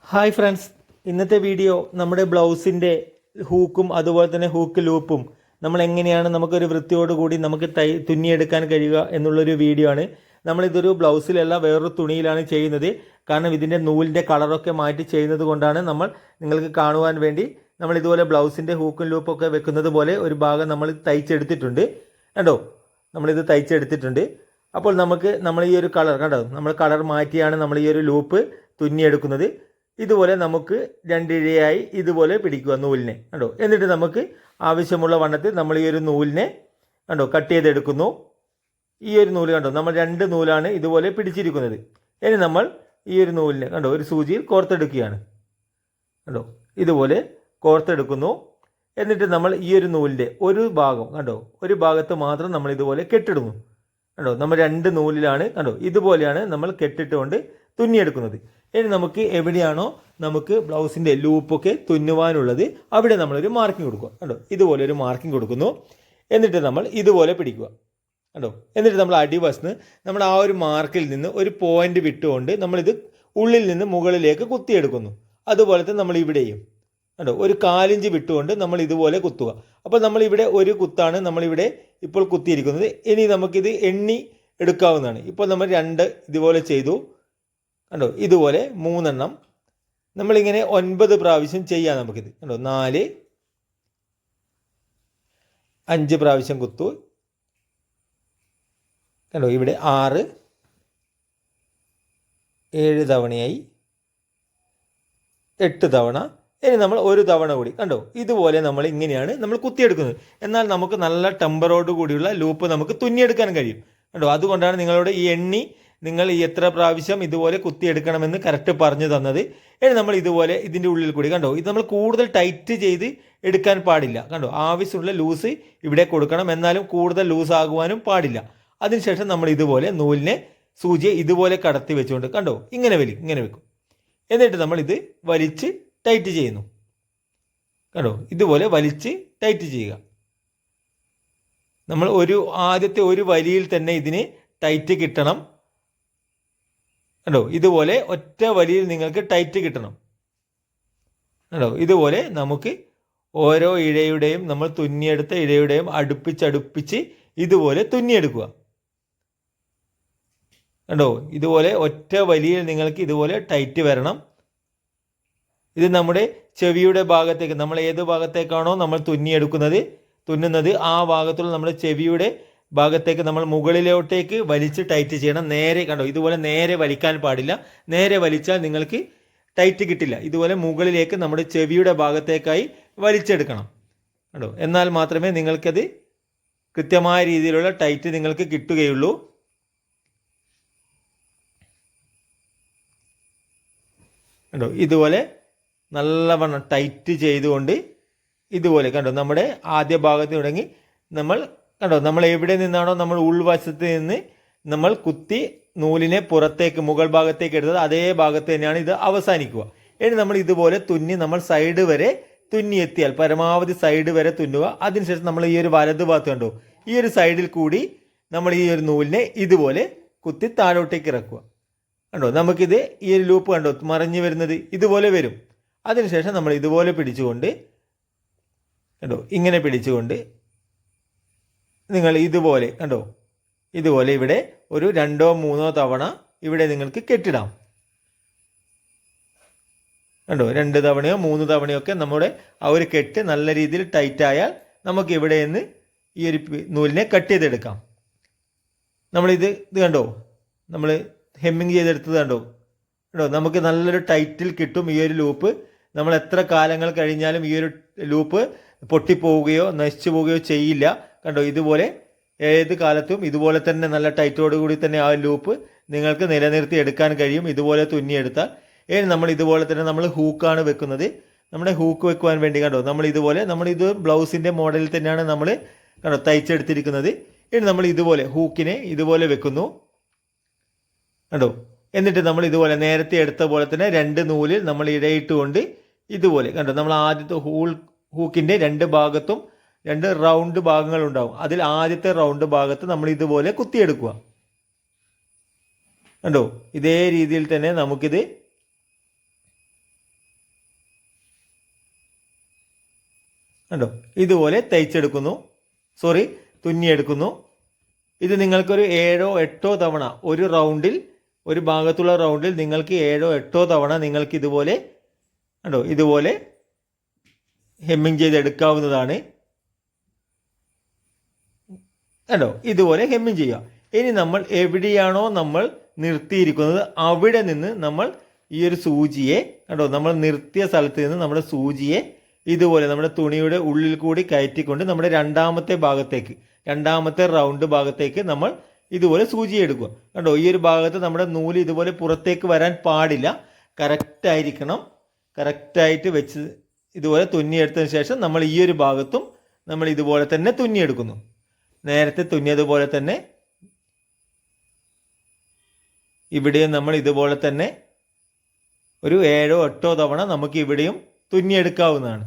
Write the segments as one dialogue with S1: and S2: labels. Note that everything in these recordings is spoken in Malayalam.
S1: ഹായ് ഫ്രണ്ട്സ്, ഇന്നത്തെ വീഡിയോ നമ്മുടെ ബ്ലൗസിൻ്റെ ഹൂക്കും അതുപോലെ തന്നെ ഹൂക്ക് ലൂപ്പും നമ്മൾ എങ്ങനെയാണ് നമുക്കൊരു വൃത്തിയോടുകൂടി നമുക്ക് തുന്നിയെടുക്കാൻ കഴിയുക എന്നുള്ളൊരു വീഡിയോ ആണ്. നമ്മളിതൊരു ബ്ലൗസിലല്ല വേറൊരു തുണിയിലാണ് ചെയ്യുന്നത്. കാരണം ഇതിൻ്റെ നൂലിൻ്റെ കളറൊക്കെ മാറ്റി ചെയ്യുന്നത് കൊണ്ടാണ് നമ്മൾ നിങ്ങൾക്ക് കാണുവാൻ വേണ്ടി നമ്മൾ ഇതുപോലെ ബ്ലൗസിൻ്റെ ഹൂക്കും ലൂപ്പൊക്കെ വെക്കുന്നത് പോലെ ഒരു ഭാഗം നമ്മൾ തയ്ച്ചെടുത്തിട്ടുണ്ട്. കണ്ടോ, നമ്മളിത് തയ്ച്ചെടുത്തിട്ടുണ്ട്. അപ്പോൾ നമ്മൾ ഈ ഒരു കളർ കണ്ടോ, നമ്മൾ കളർ മാറ്റിയാണ് നമ്മൾ ഈ ഒരു ലൂപ്പ് തുന്നിയെടുക്കുന്നത്. ഇതുപോലെ നമുക്ക് രണ്ടിഴയായി ഇതുപോലെ പിടിക്കുക നൂലിനെ കണ്ടോ. എന്നിട്ട് നമുക്ക് ആവശ്യമുള്ള വണ്ണത്തിൽ നമ്മൾ ഈ ഒരു നൂലിനെ കണ്ടോ കട്ട് ചെയ്തെടുക്കുന്നു. ഈ ഒരു നൂല് കണ്ടോ, നമ്മൾ രണ്ട് നൂലാണ് ഇതുപോലെ പിടിച്ചിരിക്കുന്നത്. ഇനി നമ്മൾ ഈ ഒരു നൂലിനെ കണ്ടോ ഒരു സൂചിയിൽ കോർത്തെടുക്കുകയാണ്. കണ്ടോ, ഇതുപോലെ കോർത്തെടുക്കുന്നു. എന്നിട്ട് നമ്മൾ ഈ ഒരു നൂലിൻ്റെ ഒരു ഭാഗം കണ്ടോ, ഒരു ഭാഗത്ത് മാത്രം നമ്മൾ ഇതുപോലെ കെട്ടിടുന്നു. കണ്ടോ, നമ്മൾ രണ്ട് നൂലിലാണ് കണ്ടോ ഇതുപോലെയാണ് നമ്മൾ കെട്ടിട്ടുകൊണ്ട് തുന്നിയെടുക്കുന്നത്. ഇനി നമുക്ക് എവിടെയാണോ നമുക്ക് ബ്ലൗസിൻ്റെ ലൂപ്പൊക്കെ തുന്നുവാനുള്ളത് അവിടെ നമ്മളൊരു മാർക്കിംഗ് കൊടുക്കുക. കണ്ടോ, ഇതുപോലെ ഒരു മാർക്കിംഗ് കൊടുക്കുന്നു. എന്നിട്ട് നമ്മൾ ഇതുപോലെ പിടിക്കുക. കണ്ടോ, എന്നിട്ട് നമ്മൾ അടിവശത്ത് നമ്മൾ ആ ഒരു മാർക്കിൽ നിന്ന് ഒരു പോയിന്റ് വിട്ടുകൊണ്ട് നമ്മളിത് ഉള്ളിൽ നിന്ന് മുകളിലേക്ക് കുത്തിയെടുക്കുന്നു. അതുപോലെ തന്നെ നമ്മൾ ഇവിടെയും കണ്ടോ ഒരു 1/4 ഇഞ്ച് വിട്ടുകൊണ്ട് നമ്മൾ ഇതുപോലെ കുത്തുക. അപ്പോൾ നമ്മളിവിടെ ഒരു കുത്താണ് നമ്മളിവിടെ ഇപ്പോൾ കുത്തിയിരിക്കുന്നത്. ഇനി നമുക്കിത് എണ്ണി എടുക്കാവുന്നതാണ്. ഇപ്പോൾ നമ്മൾ 2 ഇതുപോലെ ചെയ്തു. കണ്ടോ, ഇതുപോലെ 3 എണ്ണം നമ്മളിങ്ങനെ 9 പ്രാവശ്യം ചെയ്യാം നമുക്കിത്. കണ്ടോ, 4 5 പ്രാവശ്യം കുത്തു. കണ്ടോ, ഇവിടെ 6 7 തവണയായി 8 തവണ. ഇനി നമ്മൾ ഒരു തവണ കൂടി കണ്ടോ ഇതുപോലെ നമ്മൾ ഇങ്ങനെയാണ് നമ്മൾ കുത്തിയെടുക്കുന്നത്. എന്നാൽ നമുക്ക് നല്ല ടെമ്പറോട് കൂടിയുള്ള ലൂപ്പ് നമുക്ക് തുന്നിയെടുക്കാൻ കഴിയും. കണ്ടോ, അതുകൊണ്ടാണ് നിങ്ങളോട് ഈ എണ്ണി നിങ്ങൾ ഈ എത്ര പ്രാവശ്യം ഇതുപോലെ കുത്തിയെടുക്കണമെന്ന് കറക്റ്റ് പറഞ്ഞു തന്നത്. ഇനി നമ്മൾ ഇതുപോലെ ഇതിൻ്റെ ഉള്ളിൽ കൂടി കണ്ടോ, ഇത് നമ്മൾ കൂടുതൽ ടൈറ്റ് ചെയ്ത് എടുക്കാൻ പാടില്ല. കണ്ടോ, ആവശ്യമുള്ള ലൂസ് ഇവിടെ കൊടുക്കണം, എന്നാലും കൂടുതൽ ലൂസ് ആകുവാനും പാടില്ല. അതിനുശേഷം നമ്മൾ ഇതുപോലെ നൂലിനെ സൂചിയെ ഇതുപോലെ കടത്തി വെച്ചുകൊണ്ട് കണ്ടോ ഇങ്ങനെ വെക്കും. എന്നിട്ട് നമ്മൾ ഇത് വലിച്ച് ടൈറ്റ് ചെയ്യുന്നു. കണ്ടോ, ഇതുപോലെ വലിച്ച് ടൈറ്റ് ചെയ്യുക. നമ്മൾ ആദ്യത്തെ ഒരു വലിയിൽ തന്നെ ഇതിന് ടൈറ്റ് കിട്ടണം. കണ്ടോ, ഇതുപോലെ ഒറ്റ വലിയിൽ നിങ്ങൾക്ക് ടൈറ്റ് കിട്ടണം. കണ്ടോ, ഇതുപോലെ നമുക്ക് ഓരോ ഇഴയുടെയും നമ്മൾ തുന്നിയെടുത്ത ഇഴയുടെയും അടുപ്പിച്ച് ഇതുപോലെ തുന്നിയെടുക്കുക. കണ്ടോ, ഇതുപോലെ ഒറ്റ വലിയിൽ നിങ്ങൾക്ക് ഇതുപോലെ ടൈറ്റ് വരണം. ഇത് നമ്മുടെ ചെവിയുടെ ഭാഗത്തേക്ക് നമ്മൾ ഏത് ഭാഗത്തേക്കാണോ നമ്മൾ തുന്നുന്നത് ആ ഭാഗത്തുള്ള നമ്മുടെ ചെവിയുടെ ഭാഗത്തേക്ക് നമ്മൾ മുകളിലോട്ടേക്ക് വലിച്ച് ടൈറ്റ് ചെയ്യണം. നേരെ കണ്ടോ, ഇതുപോലെ നേരെ വലിക്കാൻ പാടില്ല. നേരെ വലിച്ചാൽ നിങ്ങൾക്ക് ടൈറ്റ് കിട്ടില്ല. ഇതുപോലെ മുകളിലേക്ക് നമ്മുടെ ചെവിയുടെ ഭാഗത്തേക്കായി വലിച്ചെടുക്കണം. കണ്ടോ, എന്നാൽ മാത്രമേ നിങ്ങൾക്കത് കൃത്യമായ രീതിയിലുള്ള ടൈറ്റ് നിങ്ങൾക്ക് കിട്ടുകയുള്ളൂ. കണ്ടോ, ഇതുപോലെ നല്ലവണ്ണം ടൈറ്റ് ചെയ്തുകൊണ്ട് ഇതുപോലെ കണ്ടോ നമ്മുടെ ആദ്യ ഭാഗത്ത് തുടങ്ങി നമ്മൾ എവിടെ നിന്നാണോ നമ്മൾ ഉൾവശത്ത് നിന്ന് നമ്മൾ കുത്തി നൂലിനെ പുറത്തേക്ക് മുകൾ ഭാഗത്തേക്ക് എടുത്തത് അതേ ഭാഗത്ത് തന്നെയാണ് ഇത് അവസാനിക്കുക. ഇനി നമ്മൾ ഇതുപോലെ തുന്നി നമ്മൾ സൈഡ് വരെ തുന്നിയെത്തിയാൽ പരമാവധി സൈഡ് വരെ തുന്നുക. അതിനുശേഷം നമ്മൾ ഈ ഒരു വലത് ഭാഗത്ത് കണ്ടോ ഈ ഒരു സൈഡിൽ കൂടി നമ്മൾ ഈ ഒരു നൂലിനെ ഇതുപോലെ കുത്തി താഴോട്ടേക്ക് ഇറക്കുക. കണ്ടോ, നമുക്കിത് ഈ ഒരു ലൂപ്പ് കണ്ടോ മറിഞ്ഞു വരുന്നത് ഇതുപോലെ വരും. അതിനുശേഷം നമ്മൾ ഇതുപോലെ പിടിച്ചുകൊണ്ട് കണ്ടോ ഇങ്ങനെ പിടിച്ചുകൊണ്ട് നിങ്ങൾ ഇതുപോലെ കണ്ടോ ഇതുപോലെ ഇവിടെ ഒരു 2-3 തവണ ഇവിടെ നിങ്ങൾക്ക് കെട്ടിടാം. കണ്ടോ, 2 തവണയോ 3 തവണയോ ഒക്കെ നമ്മുടെ ആ ഒരു കെട്ട് നല്ല രീതിയിൽ ടൈറ്റ് ആയാൽ നമുക്ക് ഇവിടെ നിന്ന് ഈ ഒരു നൂലിനെ കട്ട് ചെയ്തെടുക്കാം. നമ്മളിത് കണ്ടോ നമ്മൾ ഹെമ്മിങ് ചെയ്തെടുത്തത് കണ്ടോ നമുക്ക് നല്ലൊരു ടൈറ്റിൽ കിട്ടും. ഈ ഒരു ലൂപ്പ് നമ്മൾ എത്ര കാലങ്ങൾ കഴിഞ്ഞാലും ഈ ഒരു ലൂപ്പ് പൊട്ടിപ്പോവുകയോ നശിച്ചു പോവുകയോ ചെയ്യില്ല. കണ്ടോ, ഇതുപോലെ ഏത് കാലത്തും ഇതുപോലെ തന്നെ നല്ല ടൈറ്റോട് കൂടി തന്നെ ആ ലൂപ്പ് നിങ്ങൾക്ക് നിലനിർത്തി എടുക്കാൻ കഴിയും ഇതുപോലെ തുന്നിയെടുത്താൽ. ഇനി നമ്മൾ ഇതുപോലെ തന്നെ നമ്മൾ ഹൂക്കാണ് വെക്കുന്നത്. നമ്മുടെ ഹൂക്ക് വെക്കുവാൻ വേണ്ടി കണ്ടോ നമ്മളിത് ബ്ലൗസിൻ്റെ മോഡലിൽ തന്നെയാണ് നമ്മൾ കണ്ടോ തയ്ച്ചെടുത്തിരിക്കുന്നത്. ഇനി നമ്മൾ ഇതുപോലെ ഹൂക്കിനെ ഇതുപോലെ വെക്കുന്നു. കണ്ടോ, എന്നിട്ട് നമ്മൾ ഇതുപോലെ നേരത്തെ എടുത്ത പോലെ തന്നെ 2 നൂലിൽ നമ്മൾ ഇടയിട്ടുകൊണ്ട് ഇതുപോലെ കണ്ടോ നമ്മൾ ആദ്യത്തെ ഹൂക്കിൻ്റെ 2 ഭാഗത്തും 2 റൗണ്ട് ഭാഗങ്ങൾ ഉണ്ടാവും. അതിൽ ആദ്യത്തെ റൗണ്ട് ഭാഗത്ത് നമ്മൾ ഇതുപോലെ കുത്തിയെടുക്കുക. കണ്ടോ, ഇതേ രീതിയിൽ തന്നെ നമുക്കിത് കണ്ടോ ഇതുപോലെ തുന്നിയെടുക്കുന്നു. ഇത് നിങ്ങൾക്കൊരു 7 8 തവണ ഒരു റൗണ്ടിൽ, ഒരു ഭാഗത്തുള്ള റൗണ്ടിൽ നിങ്ങൾക്ക് 7 8 തവണ നിങ്ങൾക്ക് ഇതുപോലെ ഹെമ്മിങ് ചെയ്തെടുക്കാവുന്നതാണ്. ഇതുപോലെ ഹെമ്മിങ് ചെയ്യുക. ഇനി നമ്മൾ എവിടെയാണോ നമ്മൾ നിർത്തിയിരിക്കുന്നത് അവിടെ നിന്ന് നമ്മൾ ഈ ഒരു സൂചിയെ നമ്മൾ നിർത്തിയ സ്ഥലത്ത് നിന്ന് നമ്മുടെ സൂചിയെ ഇതുപോലെ നമ്മുടെ തുണിയുടെ ഉള്ളിൽ കൂടി കയറ്റിക്കൊണ്ട് നമ്മുടെ രണ്ടാമത്തെ റൗണ്ട് ഭാഗത്തേക്ക് നമ്മൾ ഇതുപോലെ സൂചി എടുക്കുക. ഈ ഒരു ഭാഗത്ത് നമ്മുടെ നൂല് ഇതുപോലെ പുറത്തേക്ക് വരാൻ പാടില്ല. കറക്റ്റായിട്ട് വെച്ച് ഇതുപോലെ തുന്നിയെടുത്തതിന് ശേഷം നമ്മൾ ഈ ഒരു ഭാഗത്തും നമ്മൾ ഇതുപോലെ തന്നെ തുന്നിയെടുക്കുന്നു. നേരത്തെ തുന്നിയതുപോലെ തന്നെ ഇവിടെയും നമ്മൾ ഇതുപോലെ തന്നെ ഒരു 7 8 തവണ നമുക്ക് ഇവിടെയും തുന്നിയെടുക്കാവുന്നതാണ്.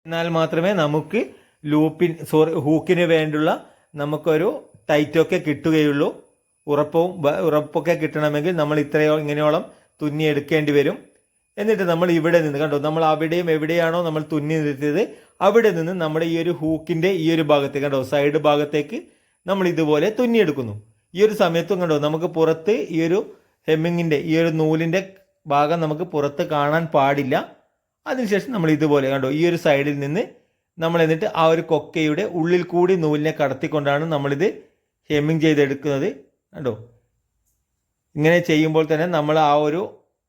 S1: എന്നാൽ മാത്രമേ നമുക്ക് ഹൂക്കിന് വേണ്ടിയുള്ള നമുക്കൊരു ടൈറ്റൊക്കെ കിട്ടുകയുള്ളൂ. ഉറപ്പൊക്കെ കിട്ടണമെങ്കിൽ നമ്മൾ ഇങ്ങനെയോളം തുന്നിയെടുക്കേണ്ടി വരും. എന്നിട്ട് നമ്മൾ ഇവിടെ നിന്ന് നമ്മൾ അവിടെയും എവിടെയാണോ നമ്മൾ തുന്നി നിർത്തിയത് അവിടെ നിന്ന് നമ്മുടെ ഈ ഒരു ഹൂക്കിൻ്റെ ഈ ഒരു ഭാഗത്തേക്ക് സൈഡ് ഭാഗത്തേക്ക് നമ്മൾ ഇതുപോലെ തുന്നിയെടുക്കുന്നു. ഈ ഒരു സമയത്തും നമുക്ക് പുറത്ത് ഈ ഒരു ഹെമ്മിങ്ങിൻ്റെ ഈ ഒരു നൂലിൻ്റെ ഭാഗം നമുക്ക് പുറത്ത് കാണാൻ പാടില്ല. അതിനുശേഷം നമ്മൾ ഇതുപോലെ ഈ ഒരു സൈഡിൽ നിന്ന് നമ്മൾ എന്നിട്ട് ആ ഒരു കൊക്കയുടെ ഉള്ളിൽ കൂടി നൂലിനെ കടത്തിക്കൊണ്ടാണ് നമ്മളിത് ഹെമ്മിങ് ചെയ്തെടുക്കുന്നത്. ഇങ്ങനെ ചെയ്യുമ്പോൾ തന്നെ നമ്മൾ ആ ഒരു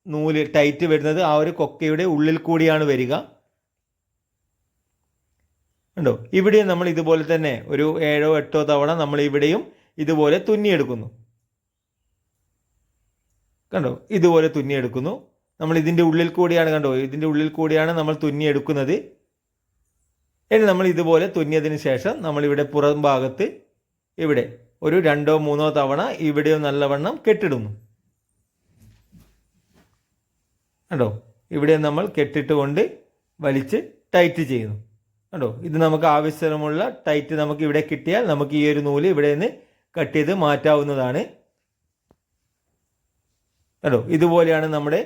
S1: നൂല് ടൈറ്റ് വരുന്നത് ആ ഒരു കൊക്കയുടെ ഉള്ളിൽ കൂടിയാണ് വരിക. ഇവിടെ നമ്മൾ ഇതുപോലെ തന്നെ ഒരു 7 8 തവണ നമ്മൾ ഇവിടെയും ഇതുപോലെ തുന്നിയെടുക്കുന്നു. ഇതുപോലെ തുന്നിയെടുക്കുന്നു. നമ്മൾ ഇതിൻ്റെ ഉള്ളിൽ കൂടിയാണ് നമ്മൾ തുന്നിയെടുക്കുന്നത്. ഇനി നമ്മൾ ഇതുപോലെ തുന്നിയതിന് ശേഷം നമ്മളിവിടെ പുറം ഭാഗത്ത് ഇവിടെ ഒരു 2 3 തവണ ഇവിടെയും നല്ലവണ്ണം കെട്ടിടുന്നു. ഇവിടെ നമ്മൾ കെട്ടിട്ടുകൊണ്ട് വലിച്ച് ടൈറ്റ് ചെയ്യുന്നു. ഇത് നമുക്ക് ആവശ്യമുള്ള ടൈറ്റ് നമുക്ക് ഇവിടെ കിട്ടിയാൽ നമുക്ക് ഈ ഒരു നൂല് ഇവിടെ നിന്ന് കട്ട് ചെയ്ത് മാറ്റാവുന്നതാണ്. ഇതുപോലെയാണ് നമ്മുടെ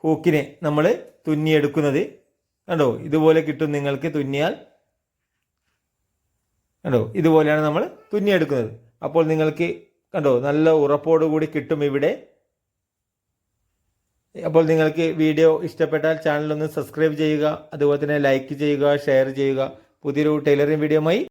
S1: ഹൂക്കിനെ നമ്മൾ തുന്നിയെടുക്കുന്നത്. ഇതുപോലെ കിട്ടും നിങ്ങൾക്ക് തുന്നിയാൽ. ഇതുപോലെയാണ് നമ്മൾ തുന്നിയെടുക്കുന്നത്. അപ്പോൾ നിങ്ങൾക്ക് നല്ല ഉറപ്പോടുകൂടി കിട്ടും ഇവിടെ. അപ്പോൾ നിങ്ങൾക്ക് വീഡിയോ ഇഷ്ടപ്പെട്ടാൽ ചാനൽ ഒന്ന് സബ്സ്ക്രൈബ് ചെയ്യുക, അതുപോലെ തന്നെ ലൈക്ക് ചെയ്യുക, ഷെയർ ചെയ്യുക. പുതിയൊരു ടൈലറിംഗ് വീഡിയോയുമായി